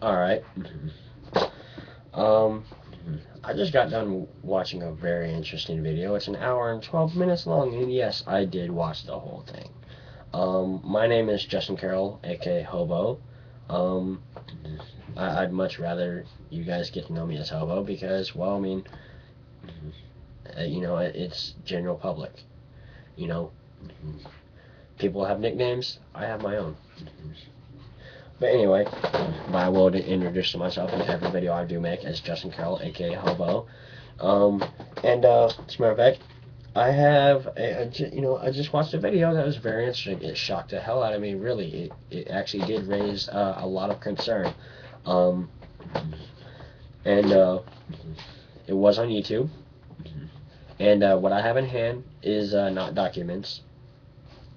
Alright. Um, I just got done watching a very interesting video. It's an hour and 12 minutes long, and yes, I did watch the whole thing. My name is Justin Carroll, aka Hobo. Um, I'd much rather you guys get to know me as Hobo because, well, I mean, it's general public. You know, people have nicknames. I have my own. But anyway, I will introduce myself in every video I do make as Justin Carroll, aka Hobo. And as a matter of fact, I just watched a video that was very interesting. It shocked the hell out of me. Really, it actually did raise a lot of concern. Um, and it was on YouTube. And what I have in hand is not documents.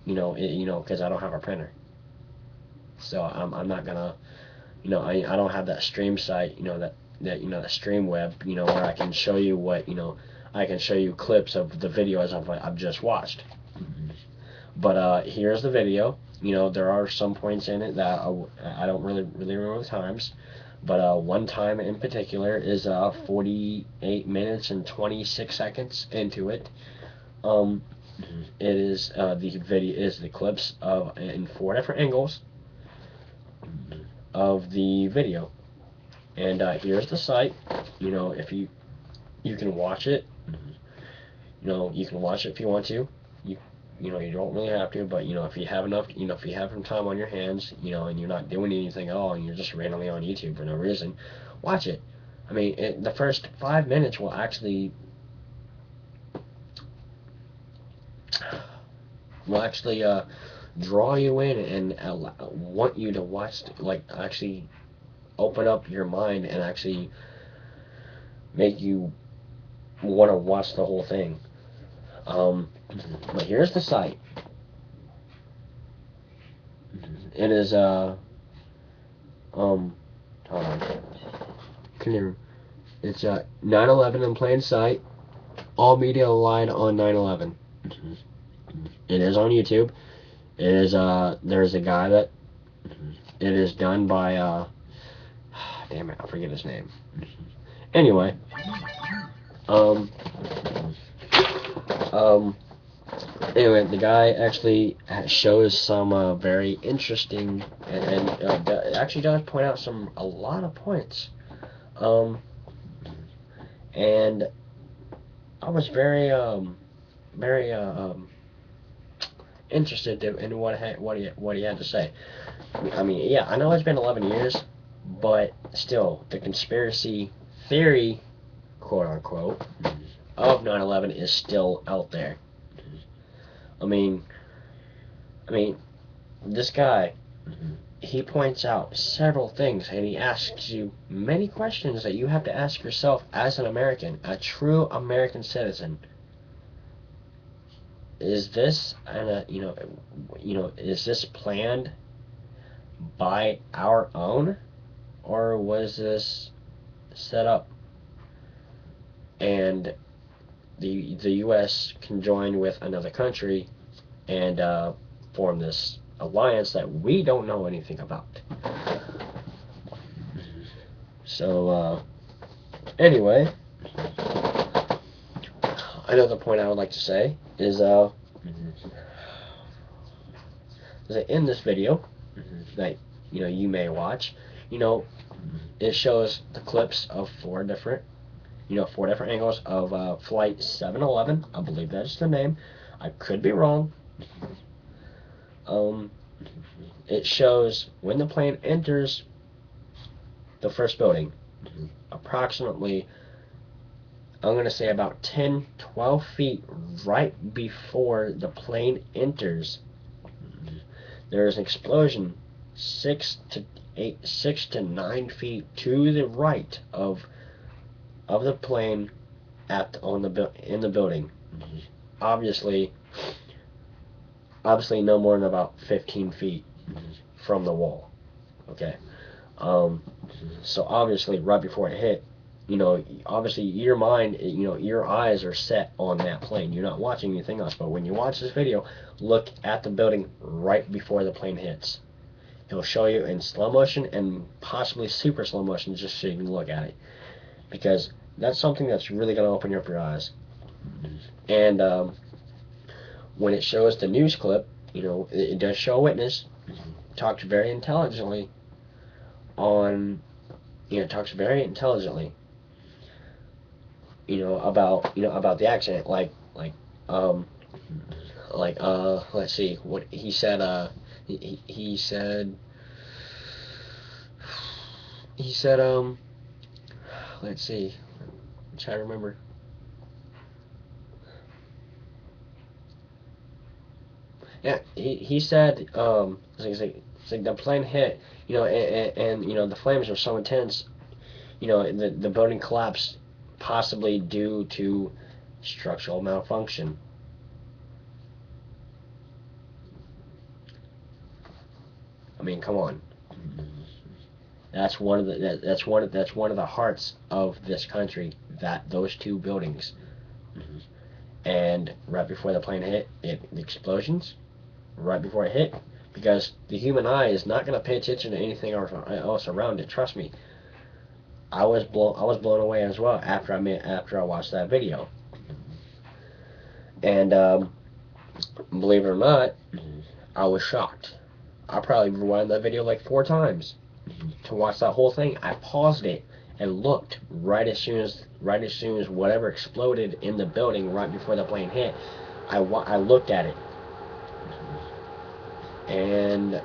Because I don't have a printer. So I'm not gonna, I don't have that stream site, that stream web, where I can show you I can show you clips of the videos I've just watched. But here's the video. There are some points in it that I don't really remember the times. But one time in particular is 48 minutes and 26 seconds into it. It is the clips of in 4 different angles of the video, and here's the site. If you can watch it, you can watch it if you want to. You don't really have to, but if you have enough, if you have some time on your hands, and you're not doing anything at all, and you're just randomly on YouTube for no reason, watch it. I mean, the first 5 minutes will actually draw you in and want you to watch, actually open up your mind and actually make you want to watch the whole thing. But here's the site. It is hold on. It's 9/11 in plain sight. All media lied on 9/11. It is on YouTube. It is there's a guy that it is done by damn it, I forget his name. Anyway, anyway, the guy actually shows some very interesting and actually does point out a lot of points. And I was very interested in what he had to say. I mean, yeah, I know it's been 11 years, but still, the conspiracy theory, quote unquote, of 9/11 is still out there. I mean, this guy, he points out several things, and he asks you many questions that you have to ask yourself as an American, a true American citizen. Is this, is this planned by our own, or was this set up and the U.S. conjoined with another country and form this alliance that we don't know anything about? So anyway, another point I would like to say is that in this video that you may watch, it shows the clips of 4 different angles of flight 711. I believe that's the name. I could be wrong. It shows when the plane enters the first building, approximately, I'm going to say about 10-12 feet right before the plane enters, there is an explosion 6 to 9 feet to the right of the plane in the building. Obviously no more than about 15 feet from the wall. Okay. So obviously right before it hit, obviously your mind, your eyes are set on that plane. You're not watching anything else. But when you watch this video, look at the building right before the plane hits. He'll show you in slow motion and possibly super slow motion just so you can look at it. Because that's something that's really going to open up your eyes. And when it shows the news clip, it does show a witness, talks very intelligently about the accident, let's see what he said. He said, let's see, I'm trying to remember. Yeah, he said, it's like the plane hit, and the flames were so intense, the building collapsed, possibly due to structural malfunction. I mean, come on. That's one of the hearts of this country. Those two buildings. And right before the plane hit, the explosions. Right before it hit, because the human eye is not going to pay attention to anything else around it. Trust me. I was blown away as well after I watched that video. And believe it or not, I was shocked. I probably rewound that video like 4 times to watch that whole thing. I paused it and looked right as soon as whatever exploded in the building right before the plane hit. I looked at it, and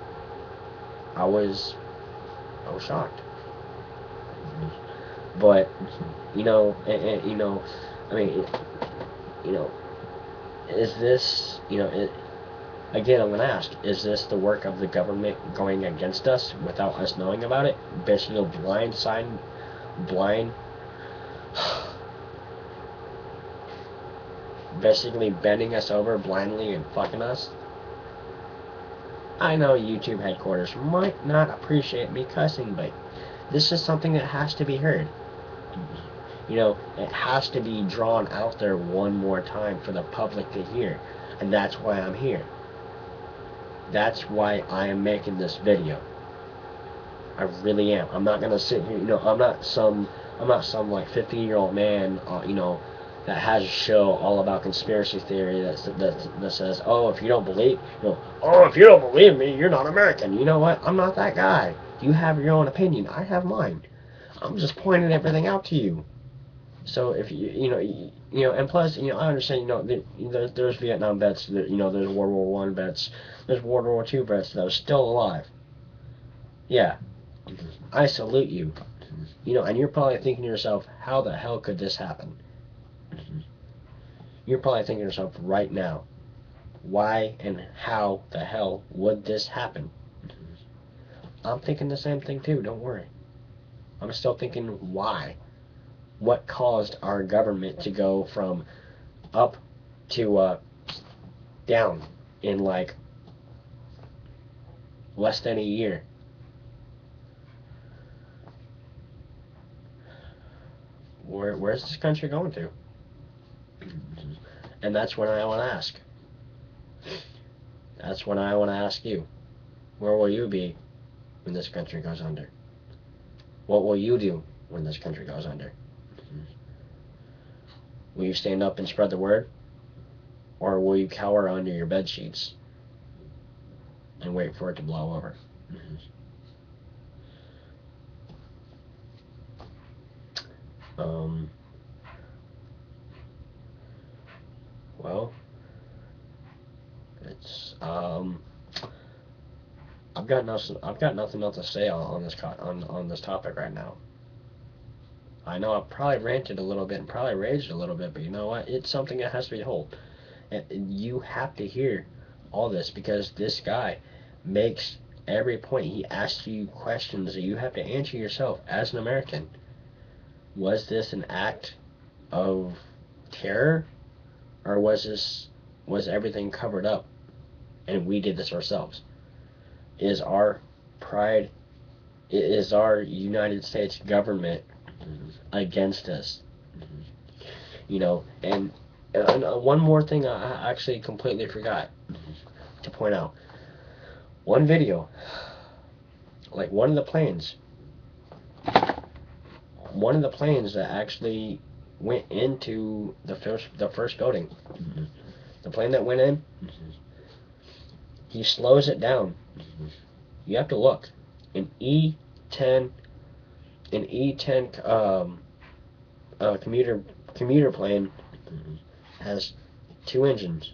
I was shocked. But I mean, is this, again, I'm going to ask, is this the work of the government going against us without us knowing about it? Basically basically bending us over blindly and fucking us? I know YouTube headquarters might not appreciate me cussing, but this is something that has to be heard. It has to be drawn out there one more time for the public to hear. And that's why I'm here. That's why I am making this video. I really am. I'm not gonna sit here, I'm not some like 50-year-old man, that has a show all about conspiracy theory that says, if you don't believe me, you're not American. You know what? I'm not that guy. You have your own opinion. I have mine. I'm just pointing everything out to you. So if and plus, I understand, there's Vietnam vets, there's World War I vets, there's World War II vets that are still alive. Yeah, I salute you. And you're probably thinking to yourself, how the hell could this happen? You're probably thinking to yourself right now, why and how the hell would this happen? I'm thinking the same thing too, don't worry. I'm still thinking, why? What caused our government to go from up to down in like less than a year? Where's this country going to? And that's when I want to ask. That's when I want to ask you. Where will you be when this country goes under? What will you do when this country goes under? Will you stand up and spread the word? Or will you cower under your bed sheets and wait for it to blow over? Well, it's I've got nothing else to say on this topic right now. I know I probably ranted a little bit and probably raged a little bit, but you know what? It's something that has to be told. And you have to hear all this, because this guy makes every point. He asks you questions that you have to answer yourself as an American. Was this an act of terror, or was everything covered up and we did this ourselves? Is our United States government against us? And one more thing I actually completely forgot to point out. One video Like one of the planes that actually went into the first building. The plane that went in, he slows it down. You have to look. An E-10, commuter plane has two engines.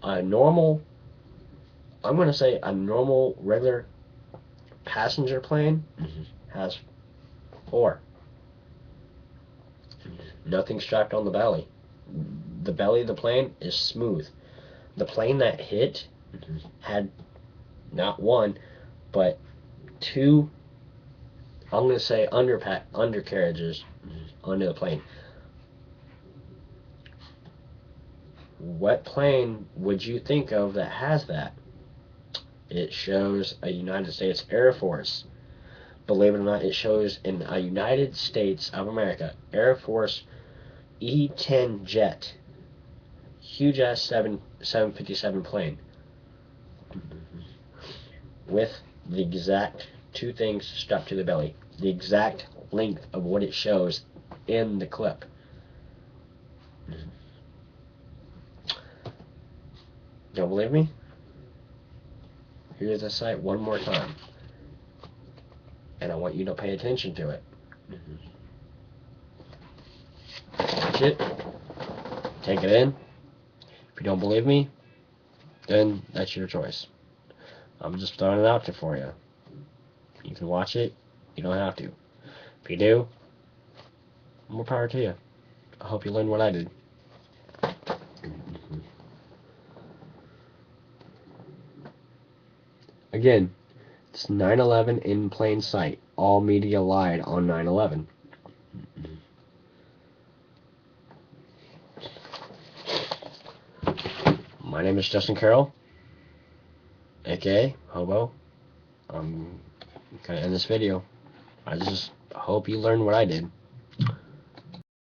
A normal, I'm gonna say a normal regular passenger plane has four. Nothing strapped on the belly. The belly of the plane is smooth. The plane that hit had not one, but two, I'm going to say undercarriages under the plane. What plane would you think of that has that? It shows a United States Air Force. Believe it or not, it shows in a United States of America Air Force E-10 jet. Huge ass 757 plane. With the exact two things strapped to the belly. The exact length of what it shows in the clip. Don't believe me? Here's the sight one more time. And I want you to pay attention to it. Watch it. Take it in. If you don't believe me, then that's your choice. I'm just throwing it out there for you. You can watch it. You don't have to. If you do, more power to you. I hope you learned what I did. Again, it's 9/11 in plain sight. All media lied on 9/11. My name is Justin Carroll, aka Hobo. I'm gonna end this video. I just hope you learned what I did.